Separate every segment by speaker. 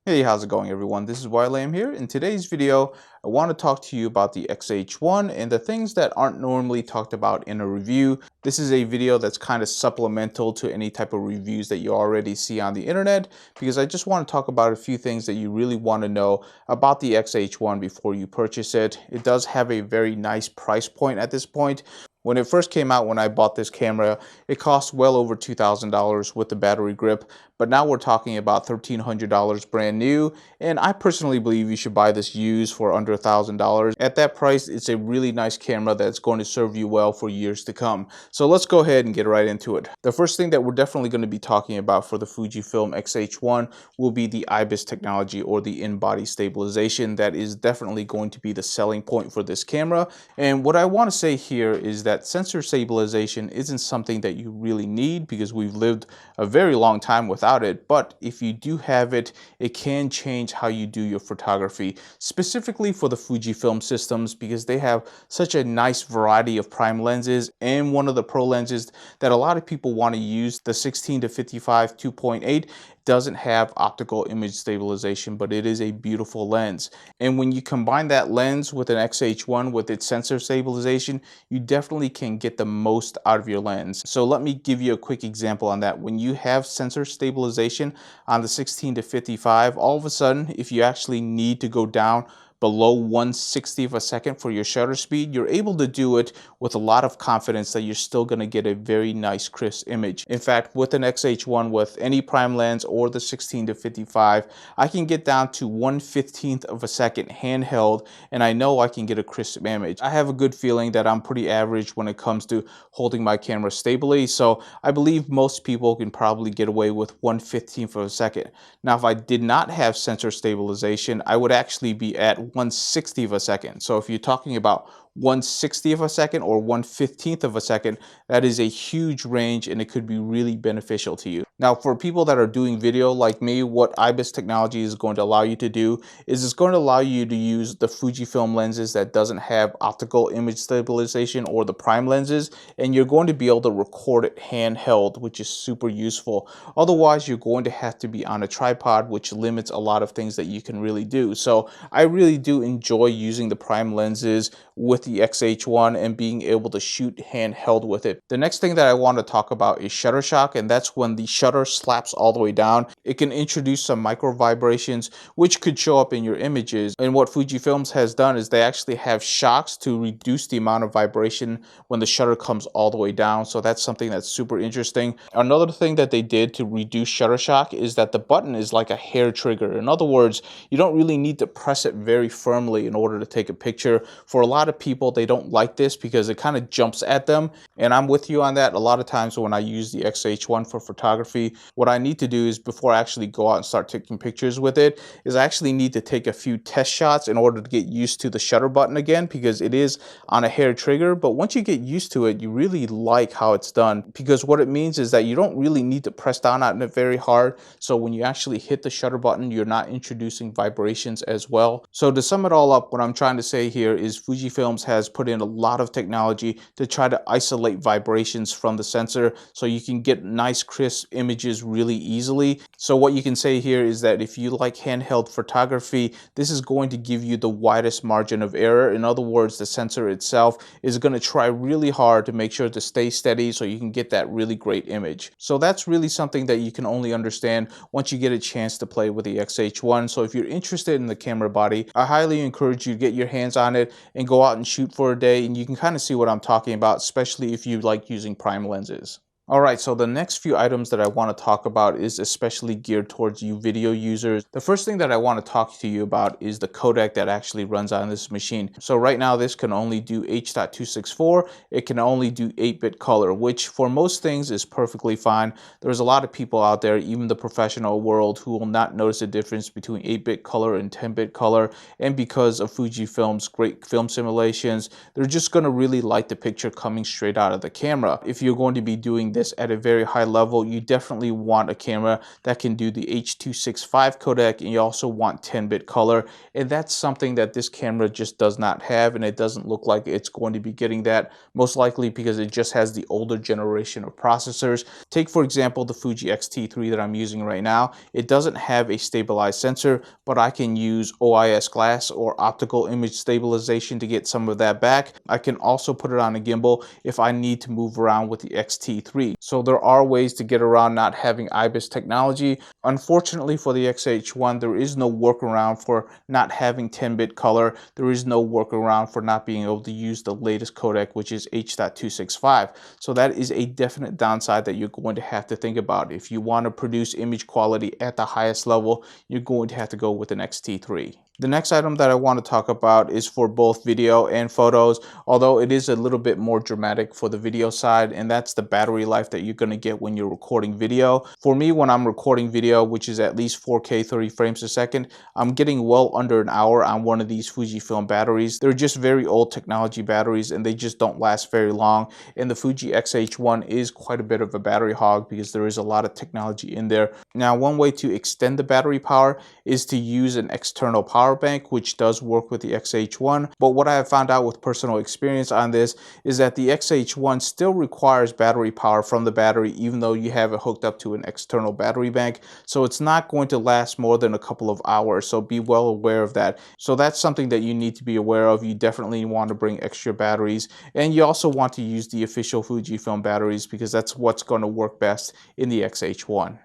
Speaker 1: Hey, how's it going everyone? This is Lam here. In today's video, I want to talk to you about the X-H1 and the things that aren't normally talked about in a review. This is a video that's kind of supplemental to any type of reviews that you already see on the internet, because I just want to talk about a few things that you really want to know about the X-H1 before you purchase it. It does have a very nice price point at this point. When it first came out, when I bought this camera, it cost well over $2,000 with the battery grip, but now we're talking about $1,300 brand new, and I personally believe you should buy this used for under $1,000. At that price, it's a really nice camera that's going to serve you well for years to come. So let's go ahead and get right into it. The first thing that we're definitely going to be talking about for the Fujifilm X-H1 will be the IBIS technology, or the in-body stabilization. That is definitely going to be the selling point for this camera. And what I want to say here is that sensor stabilization isn't something that you really need, because we've lived a very long time without it. But if you do have it, it can change how you do your photography, specifically for the Fujifilm systems, because they have such a nice variety of prime lenses. And one of the pro lenses that a lot of people want to use, the 16 to 55 2.8, doesn't have optical image stabilization, but it is a beautiful lens. And when you combine that lens with an X-H1 with its sensor stabilization, you definitely can get the most out of your lens. So let me give you a quick example on that. When you have sensor stabilization on the 16 to 55, all of a sudden, if you actually need to go down below 1/60 of a second for your shutter speed, you're able to do it with a lot of confidence that you're still going to get a very nice crisp image. In fact, with an X-H1 with any prime lens or the 16 to 55, I can get down to 1/15th of a second handheld, and I know I can get a crisp image. I have a good feeling that I'm pretty average when it comes to holding my camera stably, so I believe most people can probably get away with 1/15th of a second. Now, if I did not have sensor stabilization, I would actually be at 1/60 of a second. So if you're talking about 1/60 of a second or 1/15th of a second, that is a huge range, and it could be really beneficial to you. Now, for people that are doing video like me, what IBIS technology is going to allow you to do is it's going to allow you to use the Fujifilm lenses that doesn't have optical image stabilization, or the prime lenses, and you're going to be able to record it handheld, which is super useful. Otherwise, you're going to have to be on a tripod, which limits a lot of things that you can really do. So I really do enjoy using the prime lenses with the X-H1 and being able to shoot handheld with it. The next thing that I want to talk about is Shutterstock, and that's when the shutter slaps all the way down. It can introduce some micro vibrations, which could show up in your images. And what Fujifilm has done is they actually have shocks to reduce the amount of vibration when the shutter comes all the way down. So that's something that's super interesting. Another thing that they did to reduce shutter shock is that the button is like a hair trigger. In other words, you don't really need to press it very firmly in order to take a picture. For a lot of people, they don't like this because it kind of jumps at them, and I'm with you on that. A lot of times when I use the X-H1 for photography, what I need to do is, before I actually go out and start taking pictures with it, is I actually need to take a few test shots in order to get used to the shutter button again, because it is on a hair trigger. But once you get used to it, you really like how it's done, because what it means is that you don't really need to press down on it very hard. So when you actually hit the shutter button, you're not introducing vibrations as well. So to sum it all up, what I'm trying to say here is Fujifilm has put in a lot of technology to try to isolate vibrations from the sensor, so you can get nice crisp images really easily. So what you can say here is that if you like handheld photography, this is going to give you the widest margin of error. In other words, the sensor itself is going to try really hard to make sure to stay steady so you can get that really great image. So that's really something that you can only understand once you get a chance to play with the X-H1. So if you're interested in the camera body, I highly encourage you to get your hands on it and go out and shoot for a day, and you can kind of see what I'm talking about, especially if you like using prime lenses. Alright, so the next few items that I want to talk about is especially geared towards you video users. The first thing that I want to talk to you about is the codec that actually runs on this machine. So right now this can only do H.264, it can only do 8-bit color, which for most things is perfectly fine. There's a lot of people out there, even the professional world, who will not notice the difference between 8-bit color and 10-bit color, and because of Fujifilm's great film simulations, they're just going to really like the picture coming straight out of the camera. If you're going to be doing this at a very high level, you definitely want a camera that can do the H.265 codec, and you also want 10-bit color, and that's something that this camera just does not have, and it doesn't look like it's going to be getting that, most likely because it just has the older generation of processors. Take for example the Fuji X-T3 that I'm using right now. It doesn't have a stabilized sensor, but I can use OIS glass or optical image stabilization to get some of that back. I can also put it on a gimbal if I need to move around with the X-T3. So there are ways to get around not having IBIS technology. Unfortunately for the X-H1, there is no workaround for not having 10-bit color. There is no workaround for not being able to use the latest codec, which is H.265. So that is a definite downside that you're going to have to think about. If you want to produce image quality at the highest level, you're going to have to go with an X-T3. The next item that I want to talk about is for both video and photos, although it is a little bit more dramatic for the video side, and that's the battery life that you're going to get when you're recording video. For me, when I'm recording video, which is at least 4K 30 frames a second, I'm getting well under an hour on one of these Fujifilm batteries. They're just very old technology batteries, and they just don't last very long, and the Fuji X-H1 is quite a bit of a battery hog because there is a lot of technology in there. Now, one way to extend the battery power is to use an external power bank, which does work with the X-H1, but what I have found out with personal experience on this is that the X-H1 still requires battery power from the battery even though you have it hooked up to an external battery bank, so it's not going to last more than a couple of hours, so be well aware of that. So that's something that you need to be aware of. You definitely want to bring extra batteries, and you also want to use the official Fujifilm batteries because that's what's going to work best in the X-H1.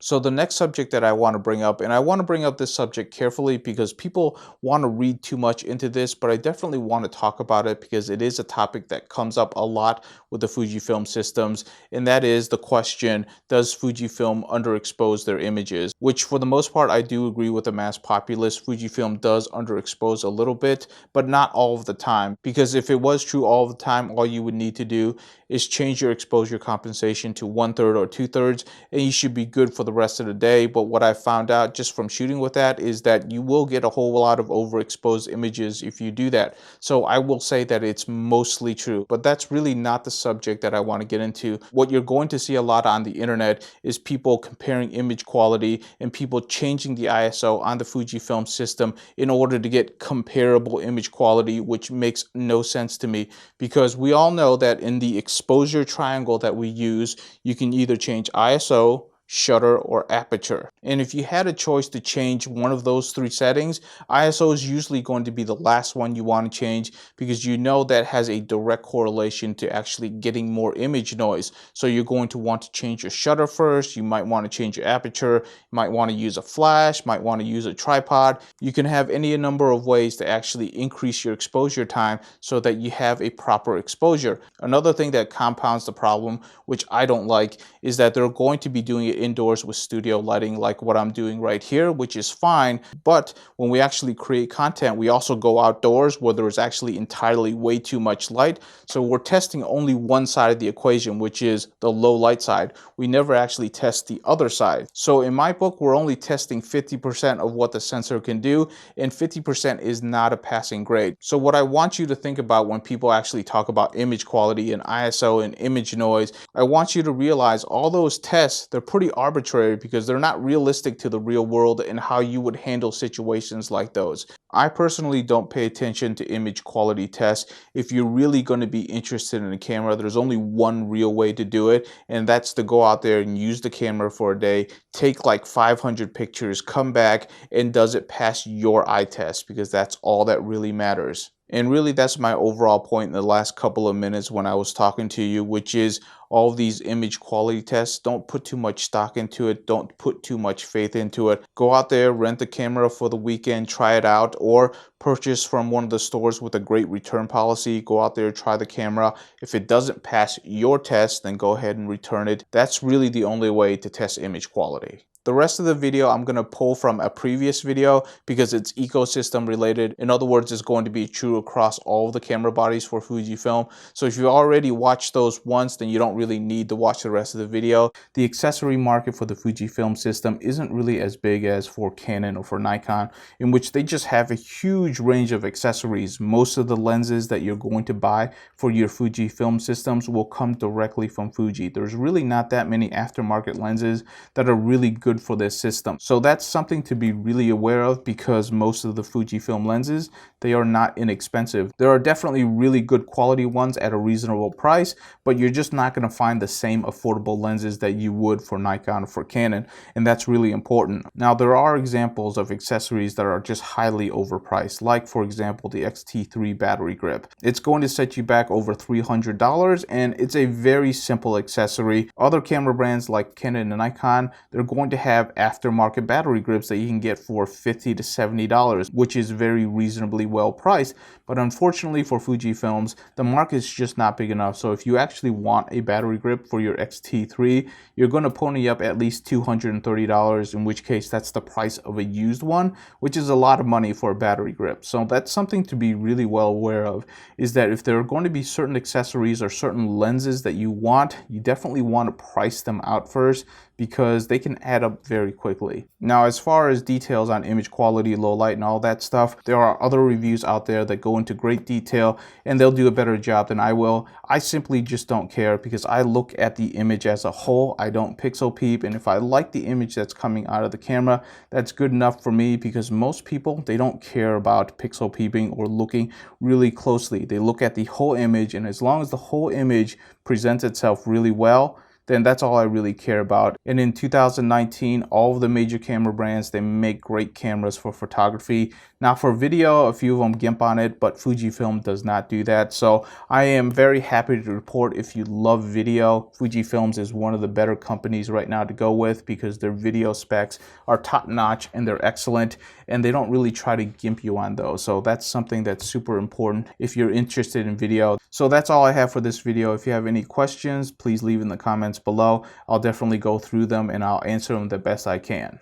Speaker 1: So the next subject that I want to bring up, and I want to bring up this subject carefully because people want to read too much into this, but I definitely want to talk about it because it is a topic that comes up a lot with the Fujifilm systems, and that is the question, does Fujifilm underexpose their images? Which for the most part, I do agree with the mass populace. Fujifilm does underexpose a little bit, but not all of the time, because if it was true all of the time, all you would need to do is change your exposure compensation to 1/3 or 2/3, and you should be good for the rest of the day. But what I found out just from shooting with that is that you will get a whole lot of overexposed images if you do that. So I will say that it's mostly true, but that's really not the subject that I want to get into. What you're going to see a lot on the internet is people comparing image quality and people changing the ISO on the Fujifilm system in order to get comparable image quality, which makes no sense to me, because we all know that in the exposure triangle that we use, you can either change ISO, shutter, or aperture. And if you had a choice to change one of those three settings, ISO is usually going to be the last one you want to change because you know that has a direct correlation to actually getting more image noise. So you're going to want to change your shutter first, you might want to change your aperture, you might want to use a flash, might want to use a tripod. You can have any number of ways to actually increase your exposure time so that you have a proper exposure. Another thing that compounds the problem, which I don't like, is that they're going to be doing it indoors with studio lighting like what I'm doing right here, which is fine, but when we actually create content, we also go outdoors where there is actually entirely way too much light. So we're testing only one side of the equation, which is the low light side. We never actually test the other side. So in my book, we're only testing 50% of what the sensor can do, and 50% is not a passing grade. So what I want you to think about when people actually talk about image quality and ISO and image noise, I want you to realize all those tests, they're pretty arbitrary because they're not realistic to the real world and how you would handle situations like those. I personally don't pay attention to image quality tests. If you're really going to be interested in a camera, there's only one real way to do it, and that's to go out there and use the camera for a day, take like 500 pictures, come back, and does it pass your eye test, because that's all that really matters. And really, that's my overall point in the last couple of minutes when I was talking to you, which is all of these image quality tests. Don't put too much stock into it. Don't put too much faith into it. Go out there, rent the camera for the weekend, try it out, or purchase from one of the stores with a great return policy. Go out there, try the camera. If it doesn't pass your test, then go ahead and return it. That's really the only way to test image quality. The rest of the video I'm going to pull from a previous video because it's ecosystem related. In other words, it's going to be true across all of the camera bodies for Fujifilm. So if you already watched those once, then you don't really need to watch the rest of the video. The accessory market for the Fujifilm system isn't really as big as for Canon or for Nikon, in which they just have a huge range of accessories. Most of the lenses that you're going to buy for your Fujifilm systems will come directly from Fuji. There's really not that many aftermarket lenses that are really good for this system. So that's something to be really aware of, because most of the Fujifilm lenses, they are not inexpensive. There are definitely really good quality ones at a reasonable price, but you're just not going to find the same affordable lenses that you would for Nikon or for Canon, and that's really important. Now, there are examples of accessories that are just highly overpriced, like for example the X-T3 battery grip. It's going to set you back over $300, and it's a very simple accessory. Other camera brands like Canon and Nikon, they're going to have aftermarket battery grips that you can get for $50 to $70, which is very reasonably well priced. But unfortunately for Fujifilms, the market is just not big enough. So if you actually want a battery grip for your X-T3, you're going to pony up at least $230, in which case that's the price of a used one, which is a lot of money for a battery grip. So that's something to be really well aware of, is that if there are going to be certain accessories or certain lenses that you want, you definitely want to price them out first, because they can add up very quickly. Now, as far as details on image quality, low light, and all that stuff, there are other reviews out there that go into great detail, and they'll do a better job than I will. I simply just don't care, because I look at the image as a whole. I don't pixel peep, and if I like the image that's coming out of the camera, that's good enough for me, because most people, they don't care about pixel peeping or looking really closely. They look at the whole image, and as long as the whole image presents itself really well, then that's all I really care about. And in 2019, all of the major camera brands, they make great cameras for photography. Now for video, a few of them gimp on it, but Fujifilm does not do that. So I am very happy to report, if you love video, Fujifilm is one of the better companies right now to go with, because their video specs are top notch and they're excellent, and they don't really try to gimp you on those. So that's something that's super important if you're interested in video. So that's all I have for this video. If you have any questions, please leave in the comments below. I'll definitely go through them and I'll answer them the best I can.